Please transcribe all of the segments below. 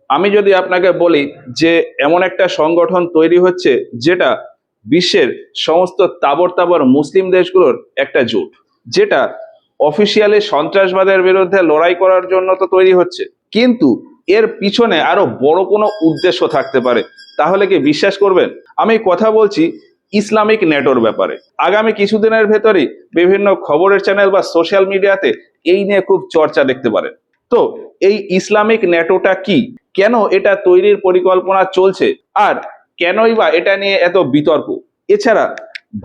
আমি যদি আপনাকে বলি যে এমন একটা সংগঠন তৈরি হচ্ছে যেটা বিশ্বের সমস্ত তাবর তাবর মুসলিম দেশগুলোর একটা জোট, যেটা অফিসিয়ালি সন্ত্রাসবাদের বিরুদ্ধে লড়াই করার জন্য তো তৈরি হচ্ছে, কিন্তু এর পিছনে আরো বড় কোনো উদ্দেশ্য থাকতে পারে, তাহলে কি বিশ্বাস করবেন? আমি কথা বলছি ইসলামিক নেটোর ব্যাপারে। আগামী কিছুদিনের ভেতরেই বিভিন্ন খবরের চ্যানেল বা সোশ্যাল মিডিয়াতে এই নিয়ে খুব চর্চা দেখতে পারেন। তো এই ইসলামিক নেটোটা কি, কেন এটা তৈরির পরিকল্পনা চলছে, আর কেনই বা এটা নিয়ে এত বিতর্ক, এছাড়া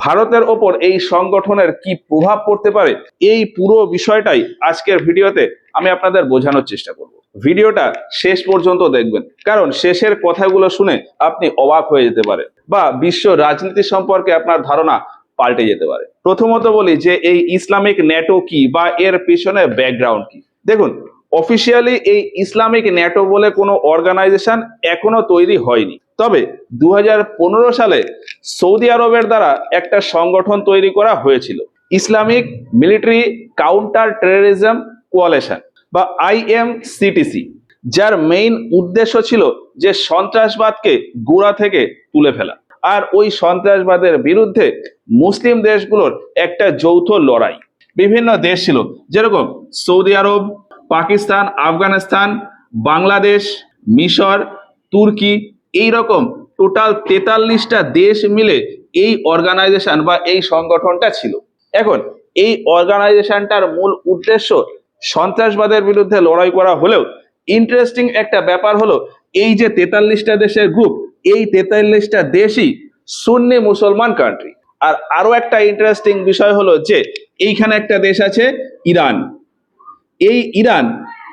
ভারতের ওপর এই সংগঠনের কি প্রভাব পড়তে পারে, এই পুরো বিষয়টাই আজকের ভিডিওতে আমি আপনাদের বোঝানোর চেষ্টা করব। ভিডিওটা শেষ পর্যন্ত দেখবেন, কারণ শেষের কথাগুলো শুনে আপনি অবাক হয়ে যেতে পারেন বা বিশ্ব রাজনীতি সম্পর্কে আপনার ধারণা পাল্টে যেতে পারে। প্রথমত বলি যে এই ইসলামিক নেটো কি বা এর পিছনে ব্যাকগ্রাউন্ড কি। দেখুন, অফিসিয়ালি এই ইসলামিক নেটো বলে কোনো অর্গানাইজেশন এখনো তৈরি হয়নি, তবে 2015 সালে সৌদি আরবের দ্বারা একটা সংগঠন তৈরি করা হয়েছিল, Islamic military counter terrorism coalition বা IMCTC, যার মেইন উদ্দেশ্য ছিল যে সন্ত্রাসবাদকে গোড়া থেকে তুলে ফেলা আর ওই সন্ত্রাসবাদের বিরুদ্ধে মুসলিম দেশগুলোর একটা যৌথ লড়াই। বিভিন্ন দেশ ছিল, যেরকম সৌদি আরব, পাকিস্তান, আফগানিস্তান, বাংলাদেশ, মিশর, তুর্কি, এই রকম টোটাল 43টা দেশ মিলে এই অর্গানাইজেশন বা এই সংগঠনটা ছিল। এখন এই অর্গানাইজেশনটার মূল উদ্দেশ্য সন্ত্রাসবাদের বিরুদ্ধে লড়াই করা হলেও ইন্টারেস্টিং একটা ব্যাপার হলো এই যে 43টা দেশের গ্রুপ, এই 43টা দেশই সুন্নি মুসলমান কান্ট্রি। আর আরো একটা ইন্টারেস্টিং বিষয় হলো যে এইখানে একটা দেশ আছে ইরান। এই ইরান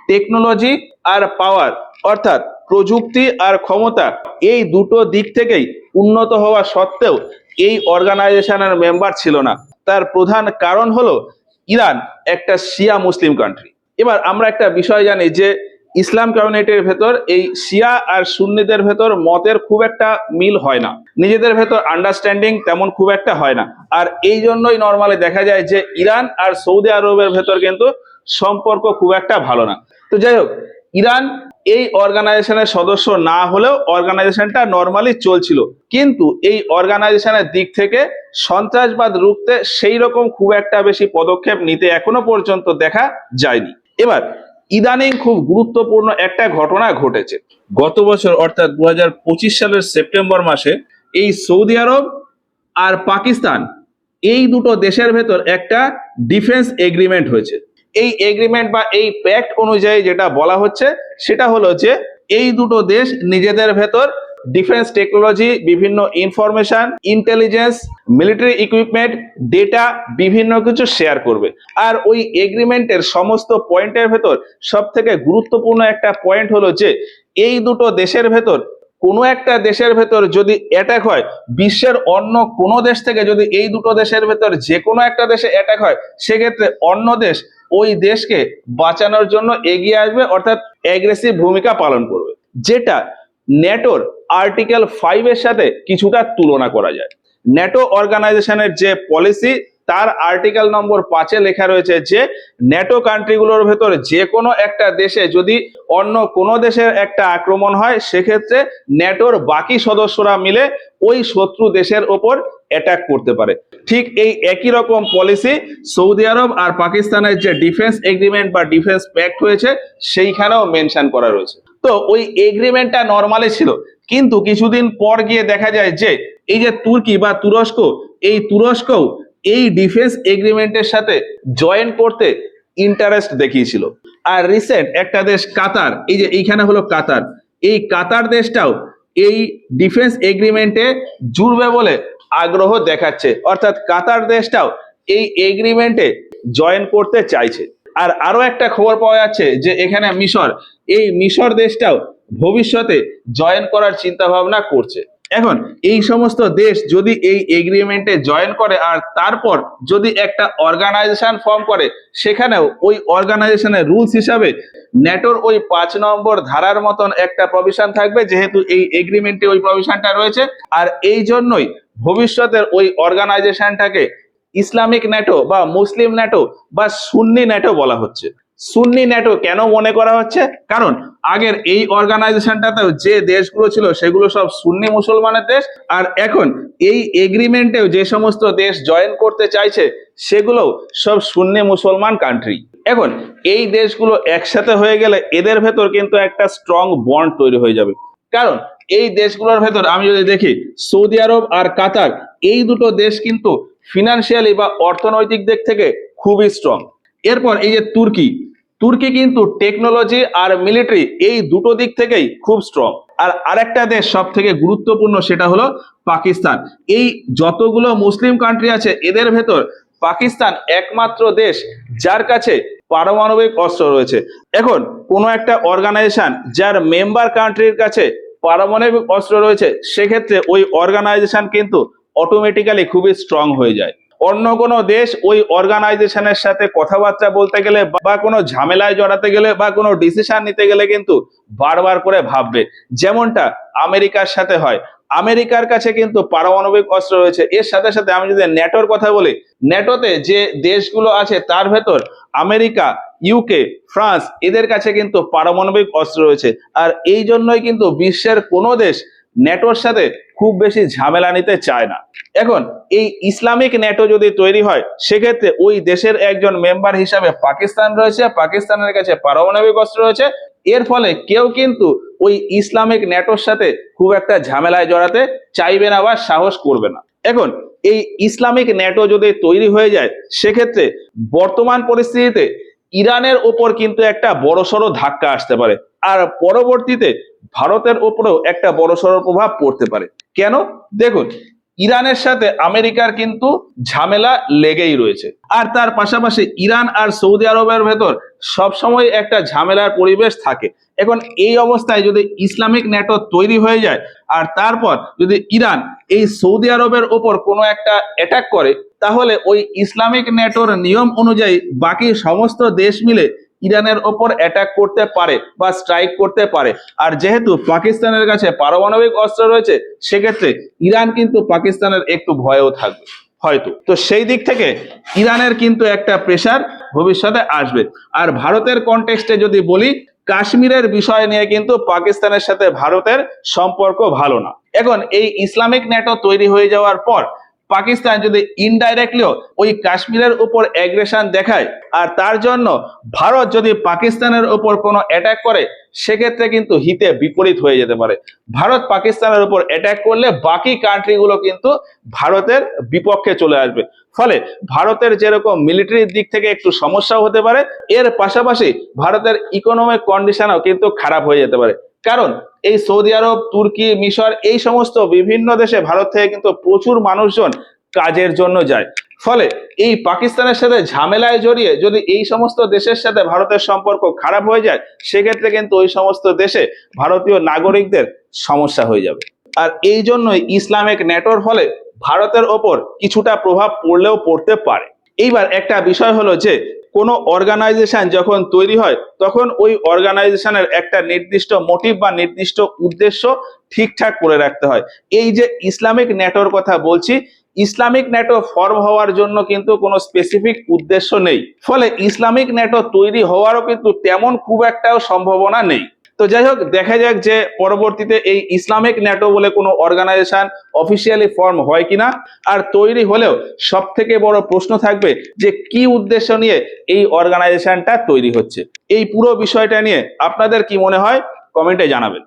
টেকনোলজি আর পাওয়ার, অর্থাৎ প্রযুক্তি আর ক্ষমতা, এই দুটো দিক থেকেই উন্নত হওয়া সত্ত্বেও এই অর্গানাইজেশনের মেম্বার ছিল না। তার প্রধান কারণ হলো ইরান একটা শিয়া মুসলিম কান্ট্রি। এবার আমরা একটা বিষয় জানি যে ইসলাম কমিউনিটির ভেতর এই শিয়া আর সুন্নিদের ভেতর মতের খুব একটা মিল হয় না, নিজেদের ভেতর আন্ডারস্ট্যান্ডিং তেমন খুব একটা হয় না। আর এই জন্যই নর্মালি দেখা যায় যে ইরান আর সৌদি আরবের ভেতর কিন্তু সম্পর্ক খুব একটা ভালো না। তো যাই হোক, ইরান এই অর্গানাইজেশনের সদস্য না হলেও অর্গানাইজেশনটা নর্মালি চলছিল, কিন্তু এই অর্গানাইজেশনের দিক থেকে সন্ত্রাসবাদ রুখতে সেই রকম খুব একটা বেশি পদক্ষেপ নিতে এখনো পর্যন্ত দেখা যায়নি। এবার ইদানিং খুব গুরুত্বপূর্ণ একটা ঘটনা ঘটেছে। গত বছর অর্থাৎ 2025 সালের সেপ্টেম্বর মাসে এই সৌদি আরব আর পাকিস্তান, এই দুটো দেশের ভেতর একটা ডিফেন্স এগ্রিমেন্ট হয়েছে। এই এগ্রিমেন্ট বা এই প্যাক্ট অনুযায়ী যেটা বলা হচ্ছে সেটা হলো যে এই দুটো দেশ নিজেদের ভেতর ডিফেন্স টেকনোলজি, বিভিন্ন information, intelligence, military equipment, data, বিভিন্ন কিছু শেয়ার করবে। আর ওই এগ্রিমেন্টের সমস্ত পয়েন্টের ভেতর সব থেকে গুরুত্বপূর্ণ একটা পয়েন্ট হলো যে এই দুটো দেশের ভেতর কোনো একটা দেশের ভেতর যদি অ্যাটাক হয়, বিশ্বের অন্য কোনো দেশ থেকে যদি এই দুটো দেশের ভেতর যে কোনো একটা দেশে অ্যাটাক হয়, সেক্ষেত্রে অন্য দেশ ওই দেশকে বাঁচানোর জন্য এগিয়ে আসবে, অর্থাৎ অ্যাগ্রেসিভ ভূমিকা পালন করবে, যেটা ন্যাটোর আর্টিকেল 5 এর সাথে কিছুটা তুলনা করা যায়। ন্যাটো অর্গানাইজেশনের যে পলিসি, তার আর্টিকেল নম্বর 5-এ লেখা রয়েছে যে ন্যাটো কান্ট্রিগুলোর ভেতর যে কোনো একটা দেশে যদি অন্য কোনো দেশের একটা আক্রমণ হয়, সেক্ষেত্রে ন্যাটোর বাকি সদস্যরা মিলে ওই শত্রু দেশের ওপর অ্যাটাক করতে পারে। ঠিক এই একই রকম পলিসি সৌদি আরব আর পাকিস্তানের যে ডিফেন্স এগ্রিমেন্ট বা ডিফেন্স প্যাক্ট হয়েছে সেইখানেও মেনশন করা রয়েছে। তো ওই এগ্রিমেন্টটা নর্মালি ছিল, কিন্তু কিছুদিন পর গিয়ে দেখা যায় যে এই যে তুর্কি বা তুরস্ক, এই তুরস্কও এই ডিফেন্স এগ্রিমেন্টের সাথে জয়েন করতে ইন্টারেস্ট দেখিয়েছিল। আর রিসেন্ট একটা দেশ কাতার, এই যে এইখানে হলো কাতার, এই কাতার দেশটাও এই ডিফেন্স এগ্রিমেন্টে জুড়বে বলে আগ্রহ দেখাচ্ছে, অর্থাৎ কাতার দেশটাও এই এগ্রিমেন্টে জয়েন করতে চাইছে। আর আরো একটা খবর পাওয়া যাচ্ছে যে এখানে মিশর, এই মিশর দেশটাও ভবিষ্যতে জয়েন করার চিন্তা ভাবনা করছে। এখন এই সমস্ত দেশ যদি এই এগ্রিমেন্টে জয়েন করে আর তারপর যদি একটা অর্গানাইজেশন ফর্ম করে, সেখানেও ওই অর্গানাইজেশনের রুলস হিসাবে ন্যাটোর ওই 5 নম্বর ধারার মতন একটা প্রভিশন থাকবে, যেহেতু এই এগ্রিমেন্টে ওই প্রভিশনটা রয়েছে। আর এই জন্যই ভবিষ্যতের ওই অর্গানাইজেশনটাকে ইসলামিক ন্যাটো বা মুসলিম ন্যাটো বা সুন্নি ন্যাটো বলা হচ্ছে। সুন্নি ন্যাটো কেন মনে করা হচ্ছে? কারণ আগের এই অর্গানাইজেশনটাতেও যে দেশগুলো ছিল সেগুলো সব সুন্নি মুসলমানের দেশ, আর এখন এই এগ্রিমেন্টেও যে সমস্ত দেশ জয়েন করতে চাইছে সেগুলো সব সুন্নি মুসলমান কান্ট্রি। এখন এই দেশগুলো একসাথে হয়ে গেলে এদের ভেতর কিন্তু একটা স্ট্রং বন্ড তৈরি হয়ে যাবে। কারণ এই দেশগুলোর ভেতর আমি যদি দেখি, সৌদি আরব আর কাতার, এই দুটো দেশ কিন্তু ফিনান্সিয়ালি বা অর্থনৈতিক দিক থেকে খুবই স্ট্রং। এরপর এই যে তুর্কি, তুর্কি কিন্তু টেকনোলজি আর মিলিটারি এই দুটো দিক থেকেই খুব স্ট্রং। আর আরেকটা দেশ সব থেকে গুরুত্বপূর্ণ, সেটা হলো পাকিস্তান। এই যতগুলো মুসলিম কান্ট্রি আছে এদের ভেতর পাকিস্তান একমাত্র দেশ যার কাছে পারমাণবিক অস্ত্র রয়েছে। এখন কোনো একটা অর্গানাইজেশন যার মেম্বার কান্ট্রির কাছে পারমাণবিক অস্ত্র রয়েছে, সেক্ষেত্রে ওই অর্গানাইজেশন কিন্তু অটোমেটিক্যালি খুবই স্ট্রং হয়ে যায়। অন্য কোনো দেশ ওই অর্গানাইজেশনের সাথে কথাবার্তা বলতে গেলে বা কোনো ঝামেলায় জড়াতে গেলে বা কোনো ডিসিশন নিতে গেলে কিন্তু বারবার করে ভাববে, যেমনটা আমেরিকার সাথে হয়। আমেরিকার কাছে কিন্তু পারমাণবিক অস্ত্র রয়েছে। এর সাথে সাথে আমি যদি ন্যাটোর কথা বলি, ন্যাটোতে যে দেশগুলো আছে তার ভেতর আমেরিকা, ইউকে, ফ্রান্স, এদের কাছে কিন্তু পারমাণবিক অস্ত্র রয়েছে। আর এই জন্যই কিন্তু বিশ্বের কোনো দেশ ন্যাটোর সাথে খুব বেশি ঝামেলা নিতে চায় না। এখন এই ইসলামিক ন্যাটো যদি তৈরি হয়, সেক্ষেত্রে ওই দেশের একজন মেম্বার হিসাবে পাকিস্তান রয়েছে, পাকিস্তানের কাছে পারমাণবিক অস্ত্র রয়েছে। এর ফলে কেউ কিন্তু ওই ইসলামিক ন্যাটোর সাথে খুব একটা ঝামেলায় জড়াতে চাইবে না বা সাহস করবে না। এখন এই ইসলামিক ন্যাটো যদি তৈরি হয়ে যায়, সেক্ষেত্রে বর্তমান পরিস্থিতিতে ইরানের ওপর কিন্তু একটা বড়সড় ধাক্কা আসতে পারে, আর পরবর্তীতে ভারতের ওপরেও একটা বড়সড় প্রভাব পড়তে পারে। কেন? দেখুন, ইরানের সাথে আমেরিকার কিন্তু ঝামেলা লেগেই রয়েছে, আর তার পাশাপাশি ইরান আর সৌদি আরবের ভেতর সবসময় একটা ঝামেলার পরিবেশ থাকে। এখন এই অবস্থায় যদি ইসলামিক ন্যাটো তৈরি হয়ে যায়, আর তারপর যদি ইরান এই সৌদি আরবের ওপর কোনো একটা অ্যাটাক করে, তাহলে ওই ইসলামিক ন্যাটোর নিয়ম অনুযায়ী বাকি সমস্ত দেশ মিলে ইরানের ওপর অ্যাটাক করতে পারে বা স্ট্রাইক করতে পারে। আর যেহেতু পাকিস্তানের কাছে পারমাণবিক অস্ত্র রয়েছে, সেক্ষেত্রে ইরান কিন্তু পাকিস্তানের একটু ভয়েও থাকবে হয়তো। তো সেই দিক থেকে ইরানের কিন্তু একটা প্রেসার ভবিষ্যতে আসবে। আর ভারতের কনটেক্সটে যদি বলি, কাশ্মীরের বিষয় নিয়ে কিন্তু পাকিস্তানের সাথে ভারতের সম্পর্ক ভালো না। এখন এই ইসলামিক ন্যাটো তৈরি হয়ে যাওয়ার পর পাকিস্তান যদি ইনডাইরেক্টলিও ওই কাশ্মীরের উপর অ্যাগ্রেশন দেখায়, আর তার জন্য ভারত যদি পাকিস্তানের উপর কোনো অ্যাটাক করে, সেক্ষেত্রে কিন্তু হিতে বিপরীত হয়ে যেতে পারে। ভারত পাকিস্তানের উপর অ্যাটাক করলে বাকি কান্ট্রিগুলো কিন্তু ভারতের বিপক্ষে চলে আসবে। ফলে ভারতের যেরকম মিলিটারির দিক থেকে একটু সমস্যাও হতে পারে, এর পাশাপাশি ভারতের ইকোনমিক কন্ডিশনও কিন্তু খারাপ হয়ে যেতে পারে। কারণ এই সৌদি আরব, তুর্কি, মিশর, এই সমস্ত বিভিন্ন দেশে ভারত থেকে কিন্তু প্রচুর মানুষজন কাজের জন্য যায়। ফলে এই পাকিস্তানের সাথে ঝামেলায় জড়িয়ে যদি এই সমস্ত দেশের সাথে ভারতের সম্পর্ক খারাপ হয়ে যায়, সেক্ষেত্রে কিন্তু ওই সমস্ত দেশে ভারতীয় নাগরিকদের সমস্যা হয়ে যাবে। আর এই জন্যই ইসলামিক ন্যাটোর ফলে ভারতের ওপর কিছুটা প্রভাব পড়লেও পড়তে পারে। এইবার একটা বিষয় হলো যে, কোনো অর্গানাইজেশন যখন তৈরি হয়, তখন ওই অর্গানাইজেশনের একটা নির্দিষ্ট মোটিভ বা নির্দিষ্ট উদ্দেশ্য ঠিকঠাক করে রাখতে হয়। এই যে ইসলামিক ন্যাটোর কথা বলছি, ইসলামিক ন্যাটো ফর্ম হওয়ার জন্য কিন্তু কোনো স্পেসিফিক উদ্দেশ্য নেই। ফলে ইসলামিক ন্যাটো তৈরি হওয়ারও কিন্তু তেমন খুব একটাও সম্ভাবনা নেই। তো যাই হোক, দেখা যাক যে পরবর্তীতে এই ইসলামিক ন্যাটো বলে কোনো অর্গানাইজেশন অফিসিয়ালি ফর্ম হয় কিনা। আর তৈরি হলেও সব থেকে বড় প্রশ্ন থাকবে যে কি উদ্দেশ্য নিয়ে এই অর্গানাইজেশনটা তৈরি হচ্ছে। এই পুরো বিষয়টা নিয়ে আপনাদের কি মনে হয়, কমেন্টে জানাবেন।